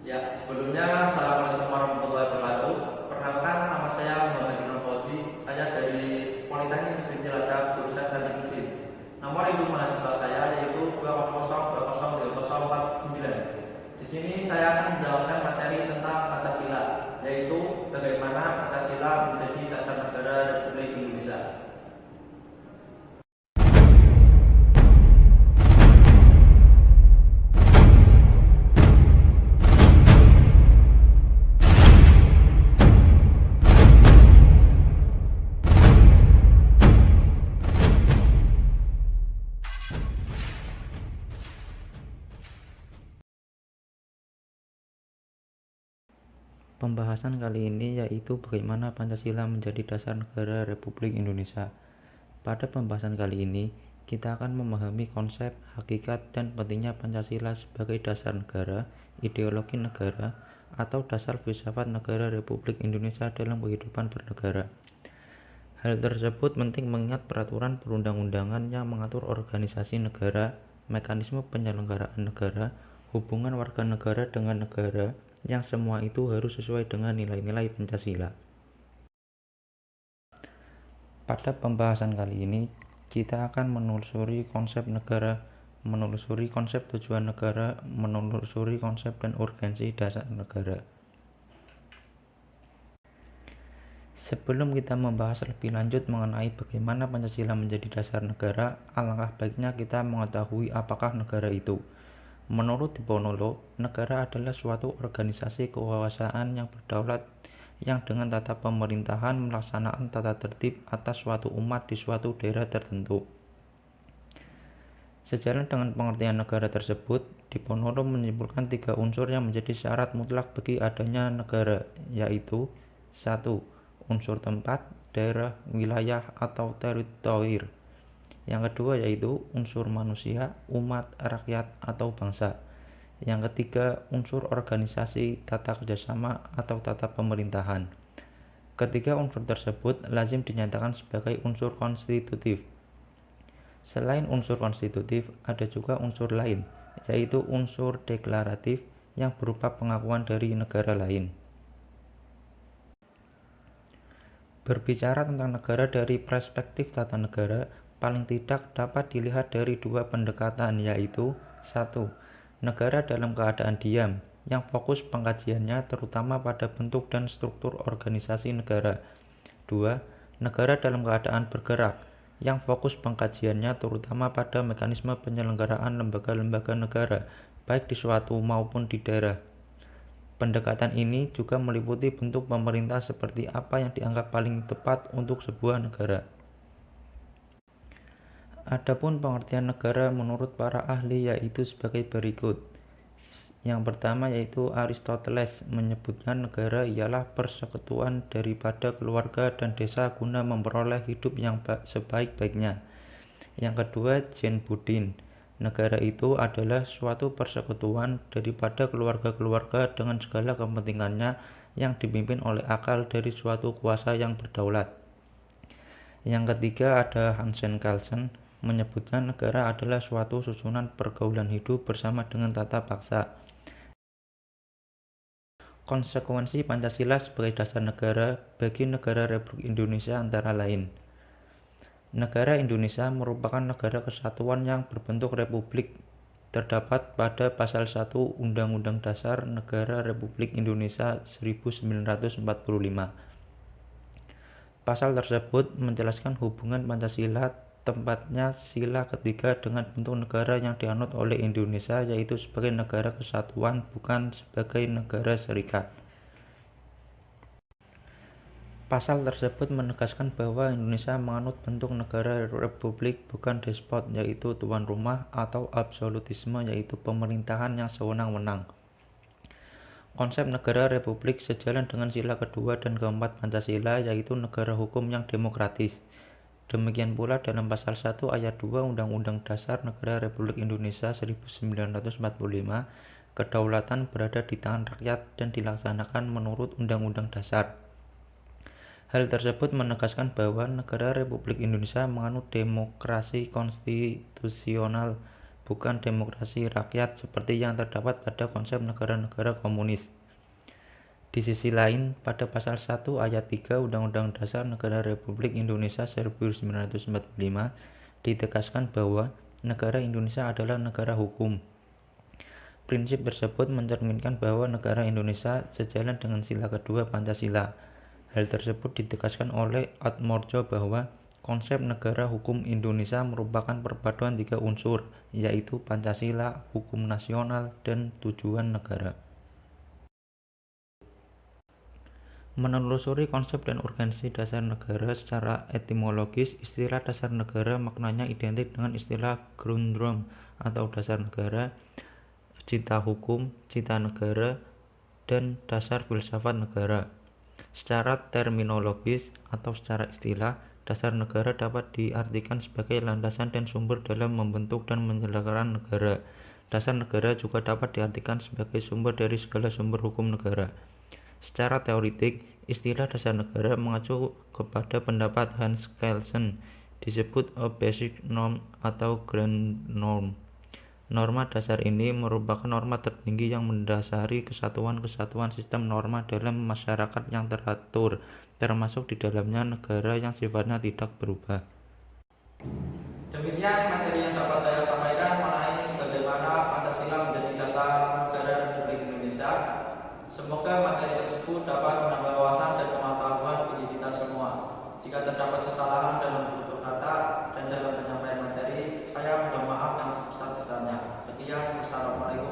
Ya, sebelumnya Assalamualaikum warahmatullahi wabarakatuh. Perkenalkan, nama saya Muhammad Imam Fauzi. Saya dari Politeknik Negeri Cilacap, jurusan Teknik Mesin. Nomor induk mahasiswa saya yaitu 2002049. Di sini saya akan menjelaskan materi tentang Pancasila, yaitu bagaimana Pancasila menjadi dasar negara Republik Indonesia. Pembahasan kali ini yaitu bagaimana Pancasila menjadi dasar negara Republik Indonesia. Pada pembahasan kali ini, kita akan memahami konsep, hakikat, dan pentingnya Pancasila sebagai dasar negara, ideologi negara, atau dasar filsafat negara Republik Indonesia dalam kehidupan bernegara. Hal tersebut penting mengingat peraturan perundang-undangan yang mengatur organisasi negara, mekanisme penyelenggaraan negara, hubungan warga negara dengan negara, yang semua itu harus sesuai dengan nilai-nilai Pancasila. Pada pembahasan kali ini, kita akan menelusuri konsep negara, menelusuri konsep tujuan negara, menelusuri konsep dan urgensi dasar negara. Sebelum kita membahas lebih lanjut mengenai bagaimana Pancasila menjadi dasar negara, alangkah baiknya kita mengetahui apakah negara itu. Menurut Diponolo, negara adalah suatu organisasi kekuasaan yang berdaulat yang dengan tata pemerintahan melaksanakan tata tertib atas suatu umat di suatu daerah tertentu. Sejalan dengan pengertian negara tersebut, Diponolo menyimpulkan 3 unsur yang menjadi syarat mutlak bagi adanya negara, yaitu 1. Unsur tempat, daerah, wilayah, atau teritori. Yang kedua yaitu unsur manusia, umat, rakyat, atau bangsa. Yang ketiga, unsur organisasi, tata kerjasama, atau tata pemerintahan. Ketiga unsur tersebut lazim dinyatakan sebagai unsur konstitutif. Selain unsur konstitutif, ada juga unsur lain, yaitu unsur deklaratif yang berupa pengakuan dari negara lain. Berbicara tentang negara dari perspektif tata negara, paling tidak dapat dilihat dari 2 pendekatan, yaitu 1. Negara dalam keadaan diam, yang fokus pengkajiannya terutama pada bentuk dan struktur organisasi negara. 2. Negara dalam keadaan bergerak, yang fokus pengkajiannya terutama pada mekanisme penyelenggaraan lembaga-lembaga negara, baik di suatu maupun di daerah. Pendekatan ini juga meliputi bentuk pemerintah seperti apa yang dianggap paling tepat untuk sebuah negara. Adapun pengertian negara menurut para ahli yaitu sebagai berikut. Yang pertama yaitu Aristoteles menyebutkan negara ialah persekutuan daripada keluarga dan desa guna memperoleh hidup yang sebaik-baiknya. Yang kedua Jane Budin, negara itu adalah suatu persekutuan daripada keluarga-keluarga dengan segala kepentingannya yang dipimpin oleh akal dari suatu kuasa yang berdaulat. Yang ketiga ada Hansen Carlsen menyebutkan negara adalah suatu susunan pergaulan hidup bersama dengan tata paksa. Konsekuensi Pancasila sebagai dasar negara bagi negara Republik Indonesia antara lain. Negara Indonesia merupakan negara kesatuan yang berbentuk republik terdapat pada pasal 1 Undang-Undang Dasar Negara Republik Indonesia 1945. Pasal tersebut menjelaskan hubungan Pancasila tempatnya sila ketiga dengan bentuk negara yang dianut oleh Indonesia yaitu sebagai negara kesatuan bukan sebagai negara serikat. Pasal tersebut menegaskan bahwa Indonesia menganut bentuk negara republik bukan despot yaitu tuan rumah atau absolutisme yaitu pemerintahan yang sewenang-wenang. Konsep negara republik sejalan dengan sila kedua dan keempat Pancasila yaitu negara hukum yang demokratis. Demikian pula dalam pasal 1 ayat 2 Undang-Undang Dasar Negara Republik Indonesia 1945, kedaulatan berada di tangan rakyat dan dilaksanakan menurut Undang-Undang Dasar. Hal tersebut menegaskan bahwa negara Republik Indonesia menganut demokrasi konstitusional bukan demokrasi rakyat seperti yang terdapat pada konsep negara-negara komunis. Di sisi lain, pada pasal 1 ayat 3 Undang-Undang Dasar Negara Republik Indonesia 1945 ditegaskan bahwa negara Indonesia adalah negara hukum. Prinsip tersebut mencerminkan bahwa negara Indonesia sejalan dengan sila kedua Pancasila. Hal tersebut ditegaskan oleh Atmorjo bahwa konsep negara hukum Indonesia merupakan perpaduan tiga unsur, yaitu Pancasila, hukum nasional, dan tujuan negara. Menelusuri konsep dan urgensi dasar negara secara etimologis, istilah dasar negara maknanya identik dengan istilah Grundrom atau dasar negara, cita hukum, cita negara, dan dasar filsafat negara. Secara terminologis atau secara istilah, dasar negara dapat diartikan sebagai landasan dan sumber dalam membentuk dan menyelenggarakan negara. Dasar negara juga dapat diartikan sebagai sumber dari segala sumber hukum negara. Secara teoritik, istilah dasar negara mengacu kepada pendapat Hans Kelsen, disebut a basic norm atau grand norm. Norma dasar ini merupakan norma tertinggi yang mendasari kesatuan-kesatuan sistem norma dalam masyarakat yang teratur, termasuk di dalamnya negara yang sifatnya tidak berubah. Demikian materi yang dapat saya sampaikan mengenai bagaimana Pancasila menjadi dasar negara Republik Indonesia. Semoga materi tersebut dapat menambah wawasan dan pengetahuan bagi kita semua. Jika terdapat kesalahan dalam tutur kata dan dalam penyampaian materi, saya mohon maaf yang sebesar-besarnya. Sekian, wassalamualaikum.